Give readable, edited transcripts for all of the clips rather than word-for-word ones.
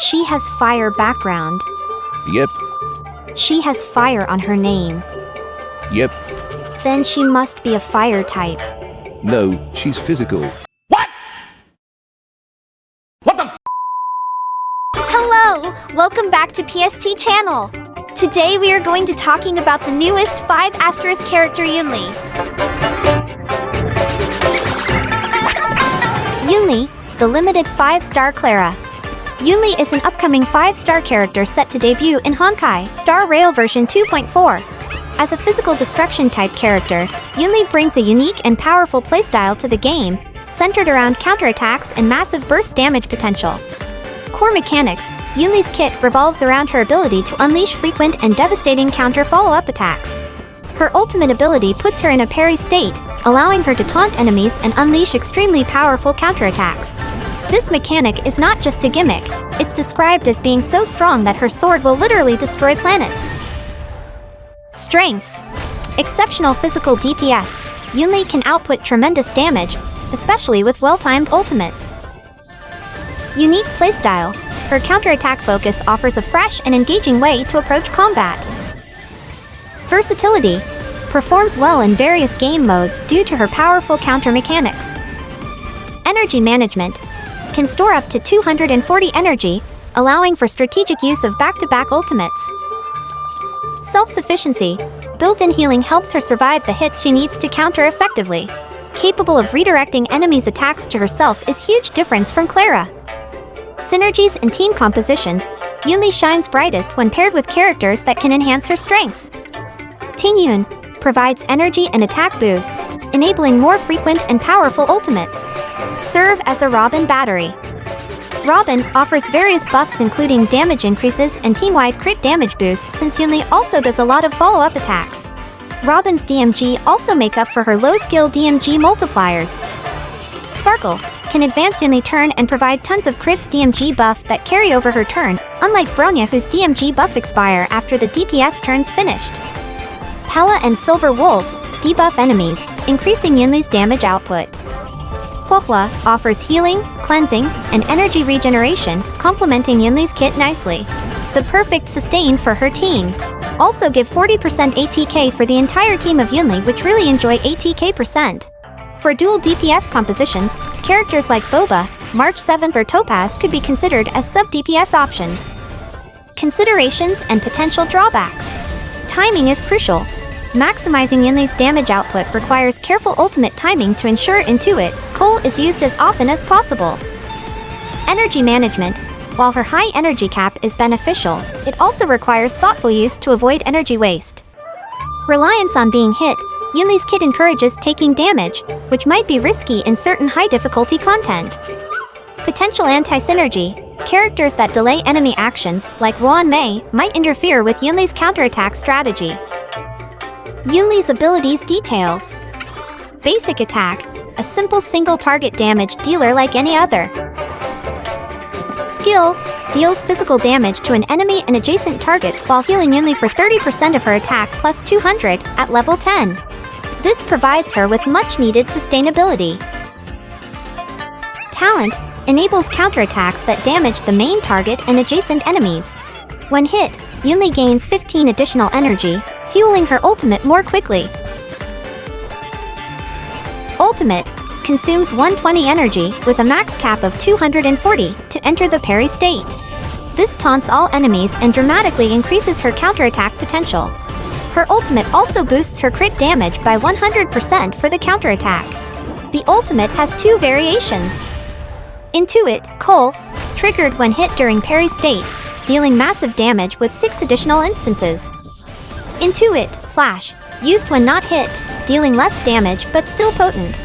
She has fire background. Yep. She has fire on her name. Yep. Then she must be a fire type. No, she's physical. What? What the f? Hello! Welcome back to PST channel. Today we are going to talking about the newest 5 asterisk character Yunli. Yunli, the limited 5-star Clara. Yunli is an upcoming 5-star character set to debut in Honkai Star Rail version 2.4. As a physical destruction type character, Yunli brings a unique and powerful playstyle to the game, centered around counterattacks and massive burst damage potential. Core mechanics: Yunli's kit revolves around her ability to unleash frequent and devastating counter follow-up attacks. Her ultimate ability puts her in a parry state, allowing her to taunt enemies and unleash extremely powerful counterattacks. This mechanic is not just a gimmick, it's described as being so strong that her sword will literally destroy planets. Strengths: exceptional physical DPS. Yunli can output tremendous damage, especially with well-timed ultimates. Unique playstyle: her counterattack focus offers a fresh and engaging way to approach combat. Versatility: performs well in various game modes due to her powerful counter mechanics. Energy management: can store up to 240 energy, allowing for strategic use of back-to-back ultimates. Self-sufficiency: built-in healing helps her survive the hits she needs to counter effectively. Capable of redirecting enemies' attacks to herself is huge difference from Clara. Synergies and team compositions: Yunli shines brightest when paired with characters that can enhance her strengths. Tingyun provides energy and attack boosts, enabling more frequent and powerful ultimates. Serve as a Robin battery. Robin offers various buffs including damage increases and team-wide crit damage boosts since Yunli also does a lot of follow-up attacks. Robin's DMG also make up for her low-skill DMG multipliers. Sparkle can advance Yunli turn and provide tons of crits DMG buff that carry over her turn, unlike Bronya whose DMG buff expire after the DPS turn's finished. Pella and Silver Wolf debuff enemies, increasing Yunli's damage output. Huohua offers healing, cleansing, and energy regeneration, complementing Yunli's kit nicely. The perfect sustain for her team. Also give 40% ATK for the entire team of Yunli, which really enjoy ATK percent. For dual DPS compositions, characters like Boba, March 7th or Topaz could be considered as sub-DPS options. Considerations and potential drawbacks. Timing is crucial. Maximizing Yunli's damage output requires careful ultimate timing to ensure Intuit Cole is used as often as possible. Energy management: while her high energy cap is beneficial, it also requires thoughtful use to avoid energy waste. Reliance on being hit: Yunli's kit encourages taking damage, which might be risky in certain high-difficulty content. Potential anti-synergy: characters that delay enemy actions, like Ruan Mei, might interfere with Yunli's counterattack strategy. Yunli's abilities details. Basic attack: a simple single-target damage dealer like any other. Skill: deals physical damage to an enemy and adjacent targets while healing Yunli for 30% of her attack plus 200 at level 10. This provides her with much-needed sustainability. Talent: enables counterattacks that damage the main target and adjacent enemies. When hit, Yunli gains 15 additional energy, fueling her ultimate more quickly. Ultimate: consumes 120 energy with a max cap of 240 to enter the parry state. This taunts all enemies and dramatically increases her counterattack potential. Her ultimate also boosts her crit damage by 100% for the counterattack. The ultimate has 2 variations. Intuit Cole, triggered when hit during parry state, dealing massive damage with 6 additional instances. Intuit Slash, used when not hit, dealing less damage but still potent.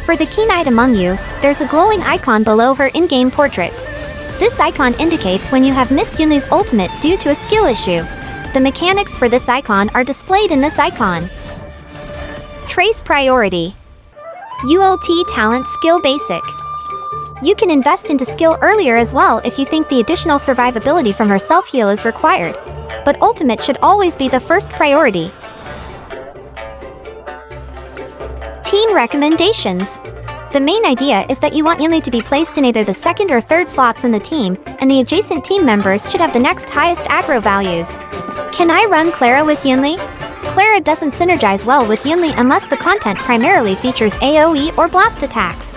For the keen-eyed among you, there's a glowing icon below her in-game portrait. This icon indicates when you have missed Yunli's ultimate due to a skill issue. The mechanics for this icon are displayed in this icon. Trace priority. ULT talent skill basic. You can invest into skill earlier as well if you think the additional survivability from her self-heal is required, but ultimate should always be the first priority. Team recommendations. The main idea is that you want Yunli to be placed in either the second or third slots in the team, and the adjacent team members should have the next highest aggro values. Can I run Clara with Yunli? Clara doesn't synergize well with Yunli unless the content primarily features AoE or blast attacks.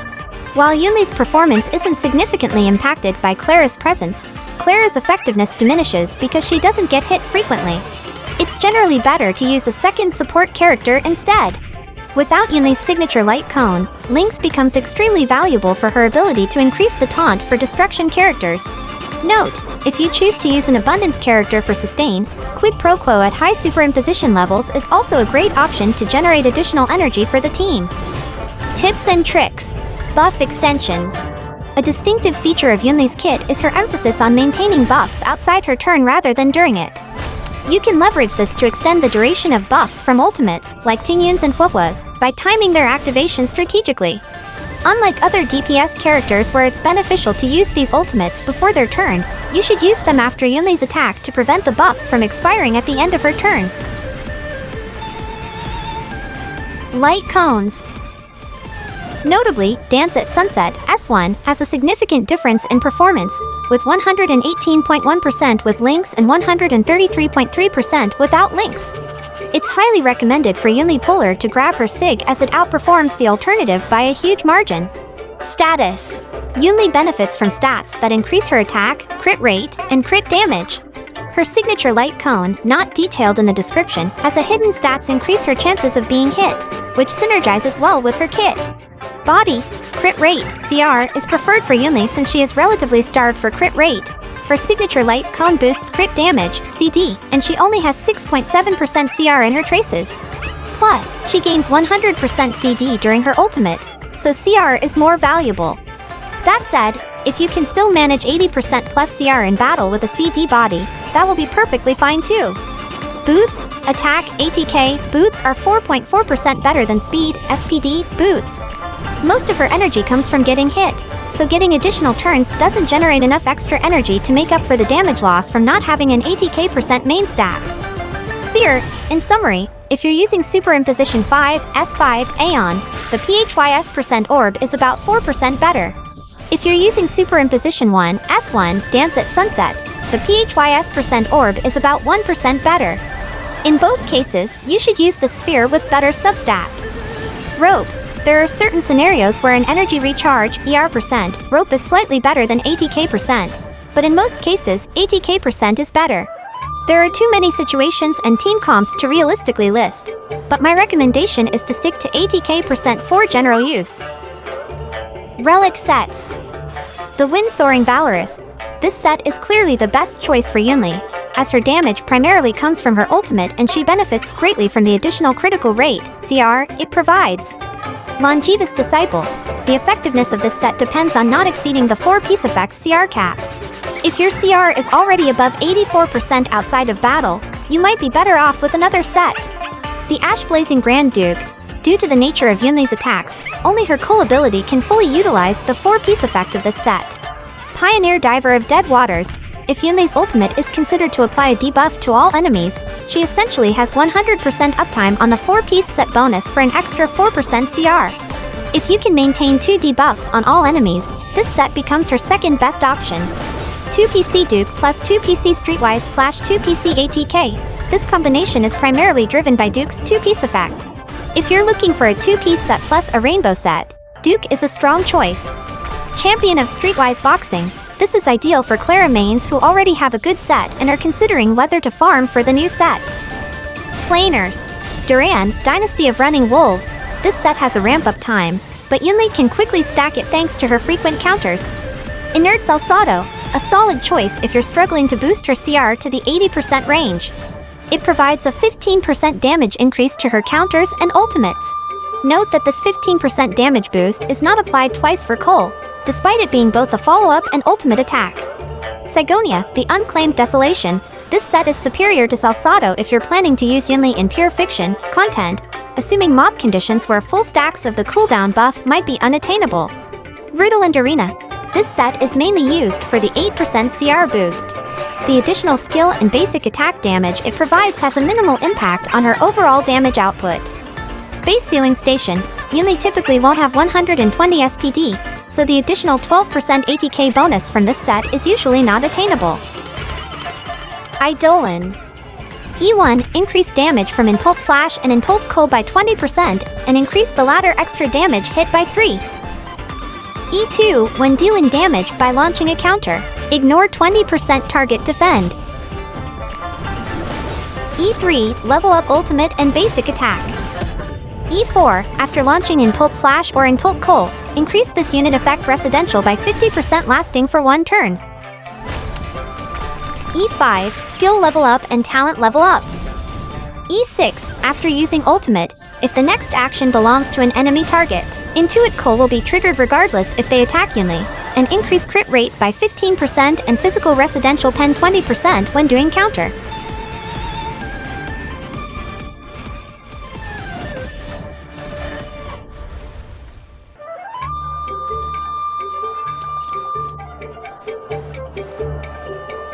While Yunli's performance isn't significantly impacted by Clara's presence, Clara's effectiveness diminishes because she doesn't get hit frequently. It's generally better to use a second support character instead. Without Yunli's signature light cone, Lynx becomes extremely valuable for her ability to increase the taunt for destruction characters. Note, if you choose to use an abundance character for sustain, Quid Pro Quo at high superimposition levels is also a great option to generate additional energy for the team. Tips and tricks. Buff extension. A distinctive feature of Yunli's kit is her emphasis on maintaining buffs outside her turn rather than during it. You can leverage this to extend the duration of buffs from ultimates, like Tingyun's and Huohua's, by timing their activation strategically. Unlike other DPS characters where it's beneficial to use these ultimates before their turn, you should use them after Yunli's attack to prevent the buffs from expiring at the end of her turn. Light cones. Notably, Dance at Sunset S1 has a significant difference in performance, with 118.1% with Lynx and 133.3% without Lynx. It's highly recommended for Yunli Polar to grab her SIG as it outperforms the alternative by a huge margin. Status. Yunli benefits from stats that increase her attack, crit rate, and crit damage. Her signature light cone, not detailed in the description, has a hidden stats increase her chances of being hit, which synergizes well with her kit. Body, crit rate, CR, is preferred for Yunli since she is relatively starved for crit rate. Her signature light cone boosts crit damage, CD, and she only has 6.7% CR in her traces. Plus, she gains 100% CD during her ultimate, so CR is more valuable. That said, if you can still manage 80% plus CR in battle with a CD body, that will be perfectly fine too. Boots, attack, ATK, boots are 4.4% better than speed, SPD, boots. Most of her energy comes from getting hit, so getting additional turns doesn't generate enough extra energy to make up for the damage loss from not having an ATK% main stat. Sphere, in summary, if you're using Superimposition 5, S5, Aeon, the PHYS% orb is about 4% better. If you're using Superimposition 1, S1, Dance at Sunset, the PHYS% orb is about 1% better. In both cases, you should use the sphere with better substats. Rope. There are certain scenarios where an energy recharge, ER%, rope is slightly better than ATK%, but in most cases, ATK% is better. There are too many situations and team comps to realistically list, but my recommendation is to stick to ATK% for general use. Relic sets. The Wind-Soaring Valorous. This set is clearly the best choice for Yunli, as her damage primarily comes from her ultimate and she benefits greatly from the additional critical rate, CR, it provides. Longevous Disciple. The effectiveness of this set depends on not exceeding the 4 piece effects CR cap. If your CR is already above 84% outside of battle, you might be better off with another set. The Ash Blazing Grand Duke. Due to the nature of Yunli's attacks, only her cool ability can fully utilize the 4 piece effect of this set. Pioneer Diver of Dead Waters. If Yunli's ultimate is considered to apply a debuff to all enemies, she essentially has 100% uptime on the 4 piece set bonus for an extra 4% CR. If you can maintain 2 debuffs on all enemies, this set becomes her second best option. 2PC Duke plus 2PC Streetwise/2PC ATK. This combination is primarily driven by Duke's 2-piece effect. If you're looking for a 2-piece set plus a rainbow set, Duke is a strong choice. Champion of Streetwise Boxing. This is ideal for Clara mains who already have a good set and are considering whether to farm for the new set. Planers. Duran, Dynasty of Running Wolves. This set has a ramp-up time, but Yunli can quickly stack it thanks to her frequent counters. Inert Salsado, a solid choice if you're struggling to boost her CR to the 80% range. It provides a 15% damage increase to her counters and ultimates. Note that this 15% damage boost is not applied twice for Cole, despite it being both a follow-up and ultimate attack. Sigonia, the Unclaimed Desolation. This set is superior to Salsado if you're planning to use Yunli in pure fiction content, assuming mob conditions where full stacks of the cooldown buff might be unattainable. Rudolend Arena. This set is mainly used for the 8% CR boost. The additional skill and basic attack damage it provides has a minimal impact on her overall damage output. Space Sealing Station. Yunli typically won't have 120 SPD, so the additional 12% ATK bonus from this set is usually not attainable. Eidolon. E1, increase damage from Intolt Slash and Intolt Ko by 20%, and increase the latter extra damage hit by 3. E2, when dealing damage by launching a counter, ignore 20% target defend. E3, level up ultimate and basic attack. E4, after launching Intolt Slash or Intolt Ko, increase this unit effect residential by 50% lasting for 1 turn. E5, skill level up and talent level up. E6, after using ultimate, if the next action belongs to an enemy target, Intuit Ko will be triggered regardless if they attack Yunli, and increase crit rate by 15% and physical residential pen 20% when doing counter.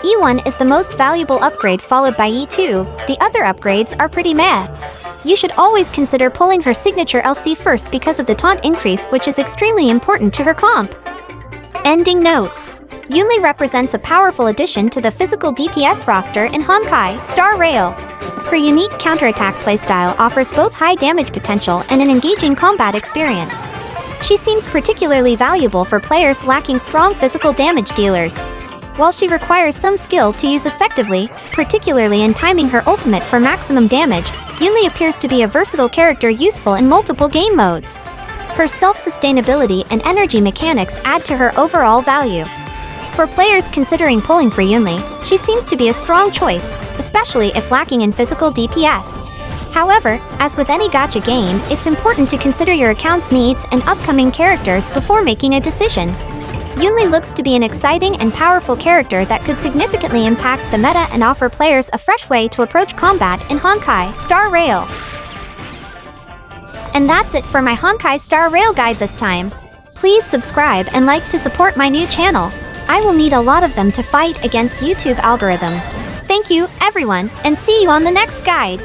E1 is the most valuable upgrade, followed by E2. The other upgrades are pretty meh. You should always consider pulling her signature LC first because of the taunt increase, which is extremely important to her comp. Ending notes. Yunli represents a powerful addition to the physical DPS roster in Honkai Star Rail. Her unique counterattack playstyle offers both high damage potential and an engaging combat experience. She seems particularly valuable for players lacking strong physical damage dealers. While she requires some skill to use effectively, particularly in timing her ultimate for maximum damage, Yunli appears to be a versatile character useful in multiple game modes. Her self-sustainability and energy mechanics add to her overall value. For players considering pulling for Yunli, she seems to be a strong choice, especially if lacking in physical DPS. However, as with any gacha game, it's important to consider your account's needs and upcoming characters before making a decision. Yunli looks to be an exciting and powerful character that could significantly impact the meta and offer players a fresh way to approach combat in Honkai Star Rail. And that's it for my Honkai Star Rail guide this time. Please subscribe and like to support my new channel. I will need a lot of them to fight against YouTube algorithm. Thank you, everyone, and see you on the next guide.